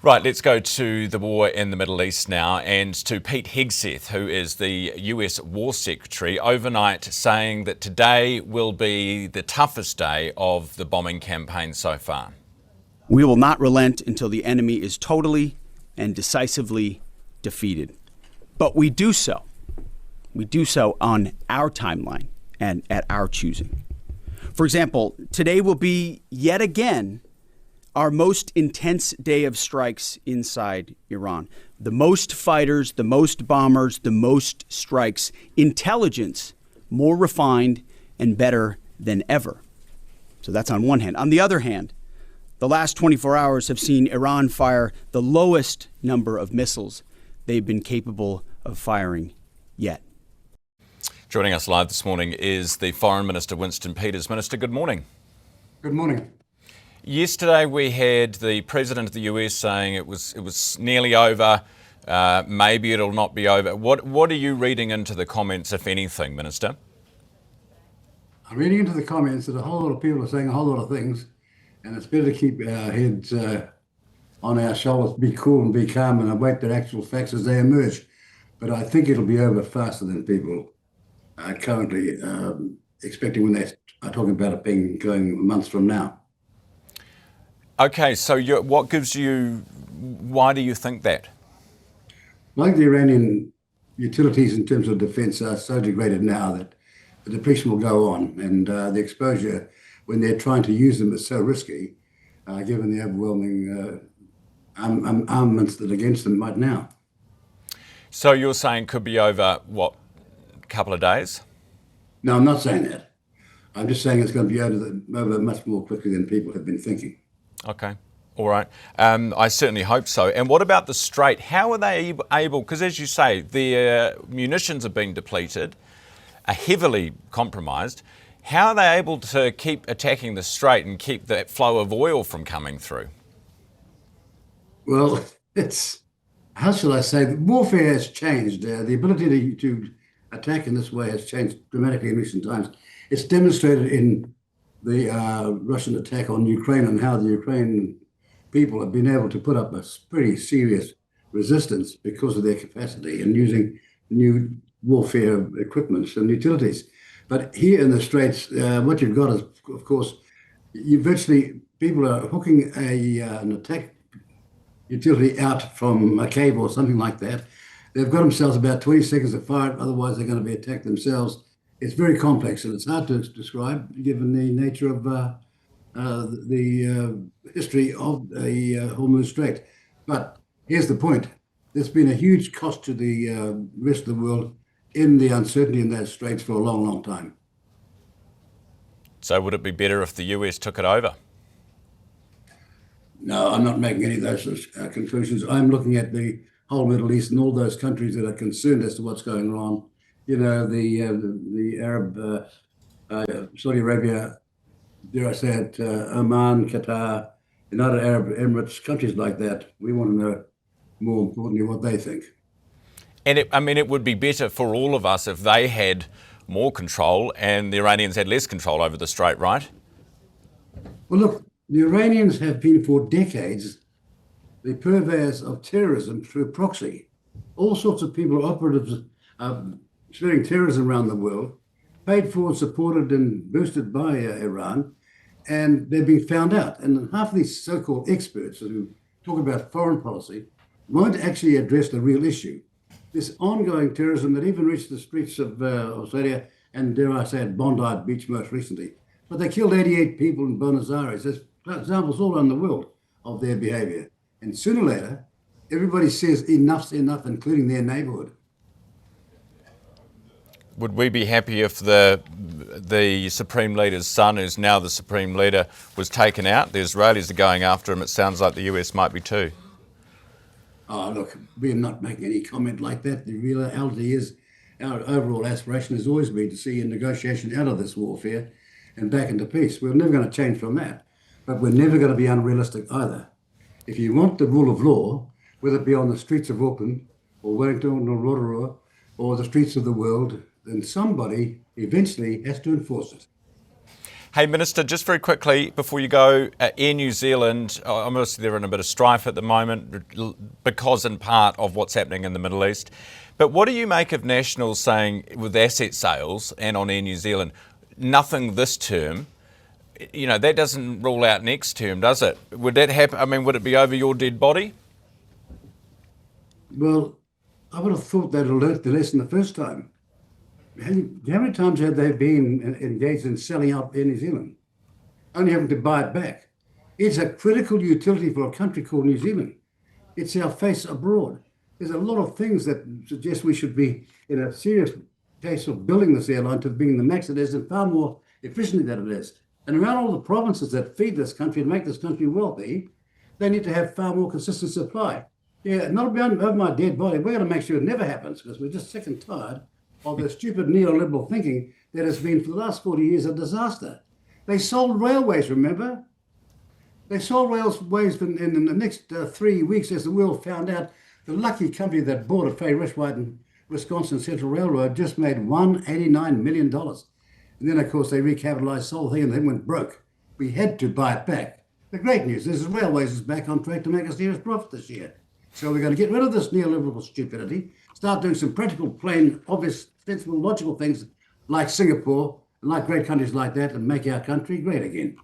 Right, let's go to the war in the Middle East now and to Pete Hegseth, who is the US War Secretary, overnight saying that today will be the toughest day of the bombing campaign so far. We will not relent until the enemy is totally and decisively defeated. But we do so. We do so on our timeline and at our choosing. For example, today will be yet again our most intense day of strikes inside Iran. The most fighters, the most bombers, the most strikes. Intelligence more refined and better than ever. So that's on one hand. On the other hand, the last 24 hours have seen Iran fire the lowest number of missiles they've been capable of firing yet. Joining us live this morning is the Foreign Minister Winston Peters. Minister, good morning. Good morning. Yesterday we had the President of the US saying it was nearly over, maybe it'll not be over. What are you reading into the comments, if anything, Minister? I'm reading into the comments that a whole lot of people are saying a whole lot of things, and it's better to keep our heads on our shoulders, be cool and be calm and await the actual facts as they emerge. But I think it'll be over faster than people are currently expecting when they are talking about it being going months from now. Okay, so what gives you, why do you think that? Like the Iranian utilities in terms of defense are so degraded now that the depletion will go on, and the exposure when they're trying to use them is so risky, given the overwhelming armaments that are against them right now. So you're saying could be over, what, a couple of days? No, I'm not saying that. I'm just saying it's going to be over much more quickly than people have been thinking. Okay, all right. I certainly hope so. And what about the Strait? How are they able, because as you say, the munitions are being depleted, are heavily compromised. How are they able to keep attacking the Strait and keep that flow of oil from coming through? Well, how shall I say, warfare has changed. The ability to attack in this way has changed dramatically in recent times. It's demonstrated in the Russian attack on Ukraine and how the Ukrainian people have been able to put up a pretty serious resistance because of their capacity and using new warfare equipments and utilities. But here in the Straits, what you've got is, of course, people are hooking an attack utility out from a cave or something like that. They've got themselves about 20 seconds to fire it, otherwise they're going to be attacked themselves. It's very complex and it's hard to describe given the nature of the history of the Hormuz Strait. But here's the point. There's been a huge cost to the rest of the world in the uncertainty in those straits for a long, long time. So would it be better if the US took it over? No, I'm not making any of those conclusions. I'm looking at the whole Middle East and all those countries that are concerned as to what's going on. You know, the Arab, Saudi Arabia, dare I say it, Oman, Qatar, United Arab Emirates, countries like that. We want to know, more importantly, what they think. And it would be better for all of us if they had more control and the Iranians had less control over the Strait, right? Well, look, the Iranians have been for decades the purveyors of terrorism through proxy. All sorts of people, operatives, spreading terrorism around the world, paid for, supported and boosted by Iran, and they're being found out. And half of these so-called experts who talk about foreign policy won't actually address the real issue. This ongoing terrorism that even reached the streets of Australia and, dare I say it, Bondi Beach most recently. But they killed 88 people in Buenos Aires. There's examples all around the world of their behavior. And sooner or later, everybody says enough's enough, including their neighborhood. Would we be happy if the Supreme Leader's son, who's now the Supreme Leader, was taken out? The Israelis are going after him. It sounds like the US might be too. Oh, look, we're not making any comment like that. The reality is our overall aspiration has always been to see a negotiation out of this warfare and back into peace. We're never going to change from that, but we're never going to be unrealistic either. If you want the rule of law, whether it be on the streets of Auckland or Wellington or Rotorua or the streets of the world, then somebody eventually has to enforce it. Hey, Minister, just very quickly before you go, Air New Zealand, obviously they're in a bit of strife at the moment because in part of what's happening in the Middle East. But what do you make of Nationals saying with asset sales and on Air New Zealand, nothing this term? You know, that doesn't rule out next term, does it? Would that happen? I mean, would it be over your dead body? Well, I would have thought they'd have learnt the lesson the first time. How many times have they been engaged in selling out Air New Zealand, only having to buy it back? It's a critical utility for a country called New Zealand. It's our face abroad. There's a lot of things that suggest we should be in a serious case of building this airline to being the max it is and far more efficiently than it is. And around all the provinces that feed this country and make this country wealthy, they need to have far more consistent supply. Yeah, not over my dead body. We're going to make sure it never happens because we're just sick and tired of the stupid neoliberal thinking that has been for the last 40 years a disaster. They sold railways, remember? They sold railways in the next 3 weeks as the world found out. The lucky company that bought a Fay Rishwhite and Wisconsin Central Railroad just made $189 million. And then, of course, they recapitalized the whole thing and then went broke. We had to buy it back. The great news is the railways is back on track to make a serious profit this year. So we're going to get rid of this neoliberal stupidity, start doing some practical, plain, obvious, sensible, logical things like Singapore and like great countries like that and make our country great again.